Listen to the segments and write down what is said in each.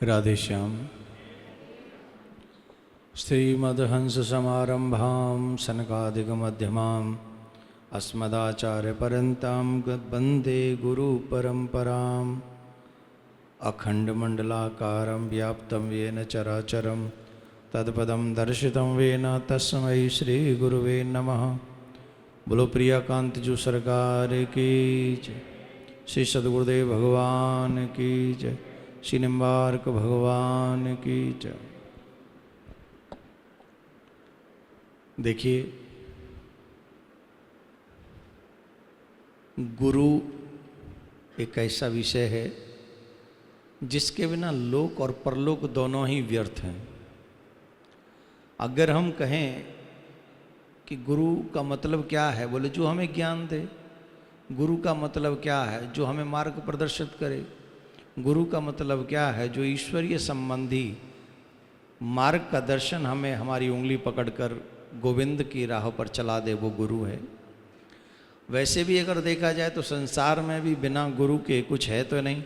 राधेश्याम। श्रीमद्हंससमारम्भां सनकादिकमध्यमाम् अस्मदाचार्यपर्यन्तां वन्दे गुरुपरम्पराम्। अखण्डमण्डलाकारं व्याप्तं येन चराचरं तत्पदं दर्शितं येन तस्मै श्रीगुरुवे नमः। बोलो प्रियाकांतजू सरकार की जय, श्री सद्गुरुदेव भगवान की जय, श्री निम्बार्क भगवान की जय। देखिए, गुरु एक ऐसा विषय है जिसके बिना लोक और परलोक दोनों ही व्यर्थ हैं। अगर हम कहें कि गुरु का मतलब क्या है, बोले जो हमें ज्ञान दे। गुरु का मतलब क्या है, जो हमें मार्ग प्रदर्शित करे। गुरु का मतलब क्या है, जो ईश्वरीय संबंधी मार्ग का दर्शन हमें हमारी उंगली पकड़कर गोविंद की राह पर चला दे, वो गुरु है। वैसे भी अगर देखा जाए तो संसार में भी बिना गुरु के कुछ है तो नहीं।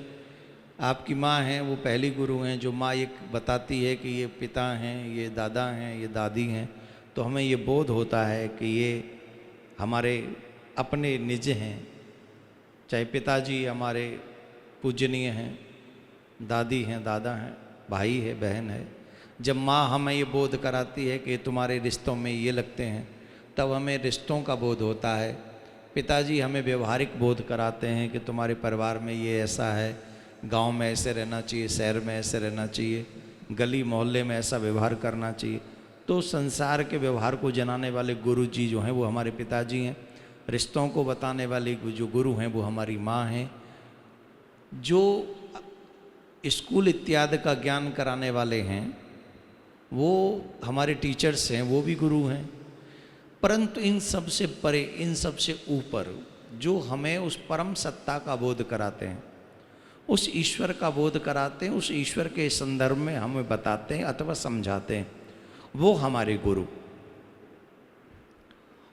आपकी माँ हैं, वो पहली गुरु हैं, जो माँ ये बताती है कि ये पिता हैं, ये दादा हैं, ये दादी हैं, तो हमें ये बोध होता है कि ये हमारे अपने निज हैं। चाहे पिताजी हमारे पूजनीय हैं, दादी हैं, दादा हैं, भाई है, बहन है। जब माँ हमें ये बोध कराती है कि तुम्हारे रिश्तों में ये लगते हैं, तब हमें रिश्तों का बोध होता है। पिताजी हमें व्यवहारिक बोध कराते हैं कि तुम्हारे परिवार में ये ऐसा है, गांव में ऐसे रहना चाहिए, शहर में ऐसे रहना चाहिए, गली मोहल्ले में ऐसा व्यवहार करना चाहिए। तो संसार के व्यवहार को जनाने वाले गुरु जी जो हैं वो हमारे पिताजी हैं। रिश्तों को बताने वाली जो गुरु हैं वो हमारी माँ हैं। जो स्कूल इत्यादि का ज्ञान कराने वाले हैं वो हमारे टीचर्स हैं, वो भी गुरु हैं। परंतु इन सब से परे, इन सब से ऊपर जो हमें उस परम सत्ता का बोध कराते हैं, उस ईश्वर का बोध कराते हैं, उस ईश्वर के संदर्भ में हमें बताते हैं अथवा समझाते हैं, वो हमारे गुरु।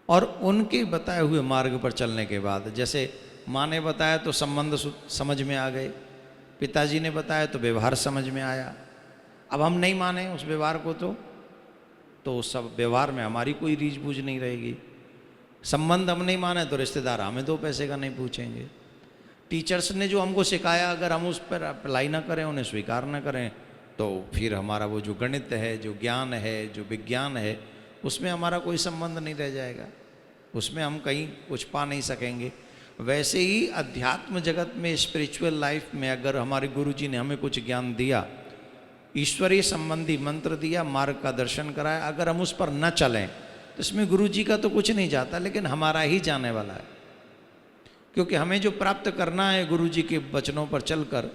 और उनके बताए हुए मार्ग पर चलने के बाद, जैसे माँ ने बताया तो संबंध समझ में आ गए, पिताजी ने बताया तो व्यवहार समझ में आया। अब हम नहीं माने उस व्यवहार को तो सब व्यवहार में हमारी कोई रीझ बूझ नहीं रहेगी। संबंध हम नहीं माने तो रिश्तेदार हमें 2 पैसे का नहीं पूछेंगे। टीचर्स ने जो हमको सिखाया अगर हम उस पर अप्लाई ना करें, उन्हें स्वीकार ना करें, तो फिर हमारा वो जो गणित है, जो ज्ञान है, जो विज्ञान है, उसमें हमारा कोई संबंध नहीं रह जाएगा, उसमें हम कहीं कुछ पा नहीं सकेंगे। वैसे ही अध्यात्म जगत में, स्पिरिचुअल लाइफ में अगर हमारे गुरुजी ने हमें कुछ ज्ञान दिया, ईश्वरीय संबंधी मंत्र दिया, मार्ग का दर्शन कराया, अगर हम उस पर न चलें तो इसमें गुरुजी का तो कुछ नहीं जाता, लेकिन हमारा ही जाने वाला है। क्योंकि हमें जो प्राप्त करना है गुरुजी के वचनों पर चलकर,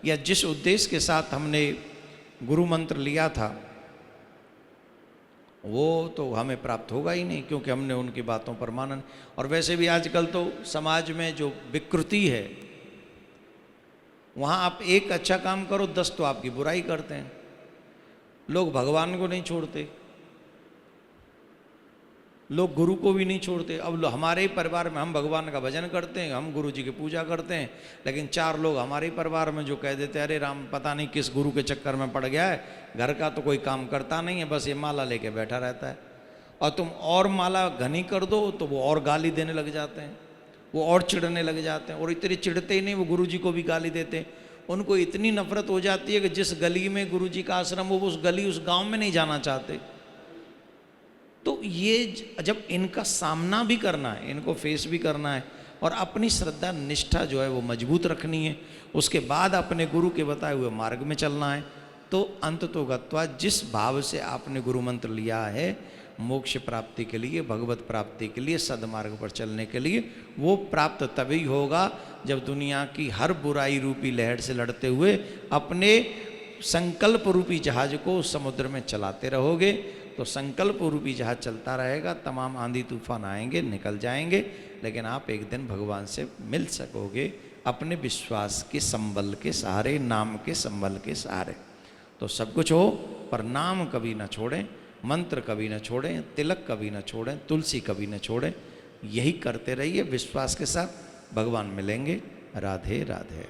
या जिस उद्देश्य के साथ हमने गुरु मंत्र लिया था, वो तो हमें प्राप्त होगा ही नहीं, क्योंकि हमने उनकी बातों पर माना नहीं। और वैसे भी आजकल तो समाज में जो विकृति है, वहाँ आप एक अच्छा काम करो 10 तो आपकी बुराई करते हैं। लोग भगवान को नहीं छोड़ते, लोग गुरु को भी नहीं छोड़ते। अब हमारे ही परिवार में हम भगवान का भजन करते हैं, हम गुरु जी की पूजा करते हैं, लेकिन 4 लोग हमारे ही परिवार में जो कह देते हैं, अरे राम पता नहीं किस गुरु के चक्कर में पड़ गया है, घर का तो कोई काम करता नहीं है, बस ये माला लेके बैठा रहता है। और तुम और माला घनी कर दो तो वो और गाली देने लग जाते हैं, वो और चिढ़ने लग जाते हैं। और इतने चिढ़ते ही नहीं, वो गुरु जी को भी गाली देते हैं। उनको इतनी नफरत हो जाती है कि जिस गली में गुरु जी का आश्रम हो, वो उस गली, उस गाँव में नहीं जाना चाहते। तो ये जब इनका सामना भी करना है, इनको फेस भी करना है, और अपनी श्रद्धा निष्ठा जो है वो मजबूत रखनी है, उसके बाद अपने गुरु के बताए हुए मार्ग में चलना है, तो अंततो गत्वा जिस भाव से आपने गुरु मंत्र लिया है मोक्ष प्राप्ति के लिए, भगवत प्राप्ति के लिए, सदमार्ग पर चलने के लिए, वो प्राप्त तभी होगा जब दुनिया की हर बुराई रूपी लहर से लड़ते हुए अपने संकल्प रूपी जहाज को समुद्र में चलाते रहोगे। तो संकल्प रूपी जहाज चलता रहेगा, तमाम आंधी तूफान आएंगे, निकल जाएंगे, लेकिन आप एक दिन भगवान से मिल सकोगे अपने विश्वास के संबल के सहारे, नाम के संबल के सहारे। तो सब कुछ हो, पर नाम कभी ना छोड़ें, मंत्र कभी ना छोड़ें, तिलक कभी ना छोड़ें, तुलसी कभी ना छोड़ें। यही करते रहिए, विश्वास के साथ भगवान मिलेंगे। राधे राधे।